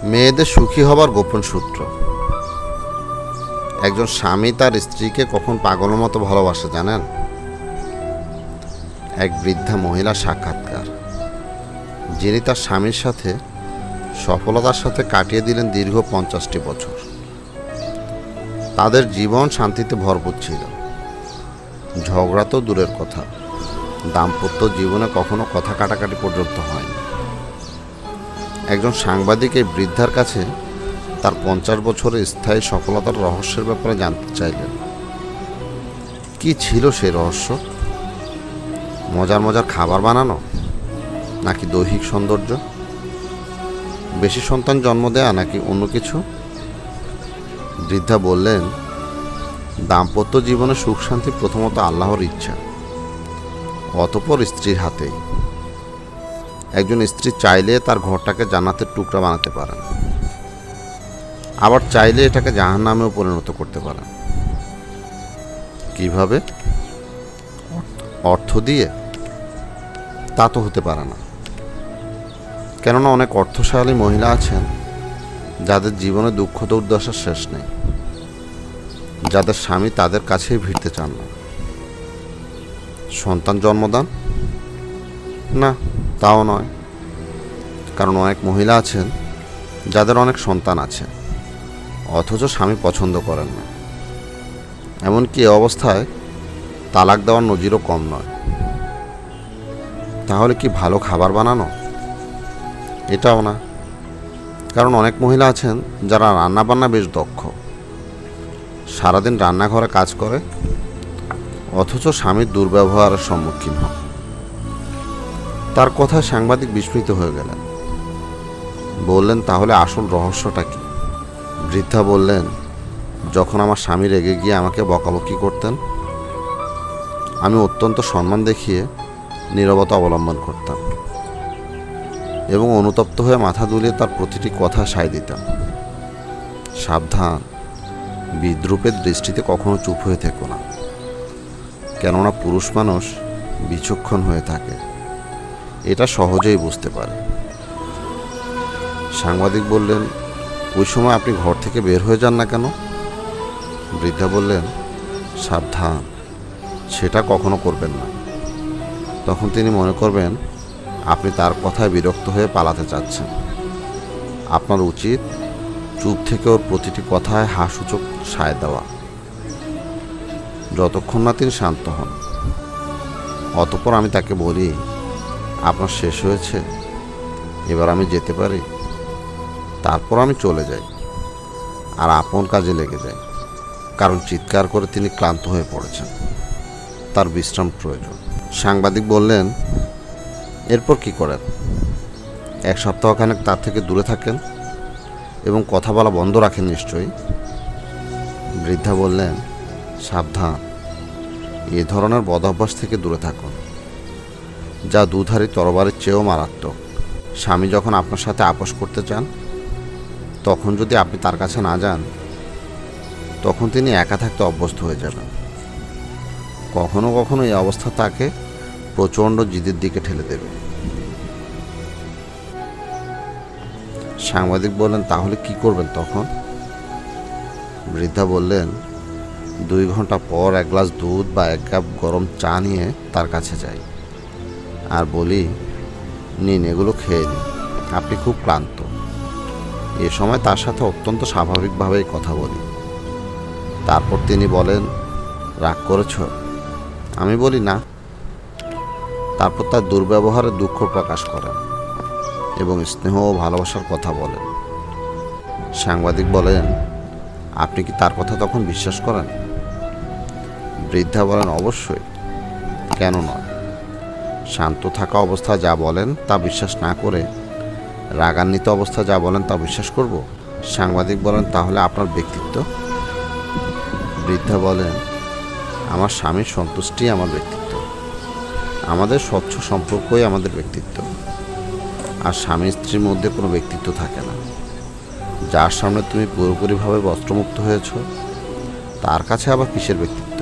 মেয়েদের সুখী হবার গোপন সূত্র। একজন স্বামী তার স্ত্রীকে কখন পাগলের মতো ভালোবাসে জানেন? এক বৃদ্ধা মহিলা সাক্ষাৎকার, যিনি তার স্বামীর সাথে সফলতার সাথে কাটিয়ে দিলেন দীর্ঘ 50টি বছর। তাদের জীবন শান্তিতে ভরপুর ছিল, ঝগড়া তো দূরের কথা, দাম্পত্য জীবনে কখনো কথা কাটাকাটি পর্যন্ত হয়নি। একজন সাংবাদিক এই বৃদ্ধার কাছে তার 50 বছরের স্থায়ী সফলতার রহস্যের ব্যাপারে জানতে চাইলেন। কি ছিল সেই রহস্য? মজার মজার খাবার বানানো, নাকি দৈহিক সৌন্দর্য, বেশি সন্তান জন্ম দেয়া, নাকি অন্য কিছু? বৃদ্ধা বললেন, দাম্পত্য জীবনে সুখ শান্তি প্রথমত আল্লাহর ইচ্ছা, অতঃপর স্ত্রীর হাতেই। একজন স্ত্রী চাইলে তার ঘরটাকে জান্নাতের টুকরা বানাতে পারেন, আবার চাইলে এটাকে জাহান্নামেও পরিণত করতে পারেন। কিভাবে? অর্থ দিয়ে? তা তো হতে পারে না, কেননা অনেক অর্থশালী মহিলা আছেন যাদের জীবনে দুঃখ দুর্দশার শেষ নেই, যাদের স্বামী তাদের কাছেই ভিড়তে চান না। সন্তান জন্মদান? না, তাও নয়, কারণ অনেক মহিলা আছেন যাদের অনেক সন্তান আছে, অথচ স্বামী পছন্দ করেন না। এমনকি এ অবস্থায় তালাক দেওয়ার নজিরও কম নয়। তাহলে কি ভালো খাবার বানানো? এটাও না, কারণ অনেক মহিলা আছেন যারা রান্নাবান্না বেশ দক্ষ, সারাদিন রান্নাঘরে কাজ করে, অথচ স্বামীর দুর্ব্যবহারের সম্মুখীন হন। তার কথায় সাংবাদিক বিস্মিত হয়ে গেলেন। বললেন, তাহলে আসল রহস্যটা কি? বৃদ্ধা বললেন, যখন আমার স্বামী রেগে গিয়ে আমাকে বকাবকি করতেন, আমি অত্যন্ত সম্মান দেখিয়ে নীরবতা অবলম্বন করতাম এবং অনুতপ্ত হয়ে মাথা দুলিয়ে তার প্রতিটি কথা সায় দিতাম। সাবধান, বিদ্রূপের দৃষ্টিতে কখনো চুপ হয়ে থেকো না, কেননা পুরুষ মানুষ বিচক্ষণ হয়ে থাকে, এটা সহজেই বুঝতে পারে। সাংবাদিক বললেন, ওই সময় আপনি ঘর থেকে বের হয়ে যান না কেন? বৃদ্ধা বললেন, সাবধান, সেটা কখনো করবেন না। তখন তিনি মনে করবেন আপনি তার কথায় বিরক্ত হয়ে পালাতে চাচ্ছেন। আপনার উচিত চুপ থেকে ওর প্রতিটি কথায় হাসূচক সায় দেওয়া, যতক্ষণ না তিনি শান্ত হন। অতঃপর আমি তাকে বলি, আপনার শেষ হয়েছে, এবার আমি যেতে পারি? তারপর আমি চলে যাই আর আপন কাজে লেগে যাই, কারণ চিৎকার করে তিনি ক্লান্ত হয়ে পড়েছেন, তার বিশ্রাম প্রয়োজন। সাংবাদিক বললেন, এরপর কি করেন? 1 সপ্তাহখানেক তার থেকে দূরে থাকেন এবং কথা বলা বন্ধ রাখেন নিশ্চয়ই? বৃদ্ধা বললেন, সাবধান, এ ধরনের বদঅভ্যাস থেকে দূরে থাকুন, যা দুধারী তরবারির চেয়েও মারাত্মক। স্বামী যখন আপনার সাথে আপোষ করতে চান, তখন যদি আপনি তার কাছে না যান, তখন তিনি একা থাকতে অভ্যস্ত হয়ে যাবেন। কখনো কখনো এই অবস্থা তাকে প্রচণ্ড জিদের দিকে ঠেলে দেবে। সাংবাদিক বললেন, তাহলে কি করবেন তখন? বৃদ্ধা বললেন, 2 ঘন্টা পর 1 গ্লাস দুধ বা 1 কাপ গরম চা নিয়ে তার কাছে যাই আর বলি, নিন, এগুলো খেয়ে নিন, আপনি খুব ক্লান্ত। এ সময় তার সাথে অত্যন্ত স্বাভাবিকভাবেই কথা বলি। তারপর তিনি বলেন, রাগ করেছ? আমি বলি, না। তারপর তার দুর্ব্যবহারে দুঃখ প্রকাশ করেন এবং স্নেহ ও ভালোবাসার কথা বলেন। সাংবাদিক বলেন, আপনি কি তার কথা তখন বিশ্বাস করেন? বৃদ্ধা বলেন, অবশ্যই, কেন নয়। শান্ত থাকা অবস্থায় যা বলেন তা বিশ্বাস না করে রাগান্বিত অবস্থায় যা বলেন তা বিশ্বাস করব? সাংবাদিক বলেন, তাহলে আপনার ব্যক্তিত্ব? বৃদ্ধা বলেন, আমার স্বামীর সন্তুষ্টি আমার ব্যক্তিত্ব, আমাদের স্বচ্ছ সম্পর্কই আমাদের ব্যক্তিত্ব। আর স্বামী স্ত্রীর মধ্যে কোনো ব্যক্তিত্ব থাকে না। যার সামনে তুমি পুরোপুরিভাবে বস্ত্রমুক্ত হয়েছ, তার কাছে আবার কিসের ব্যক্তিত্ব?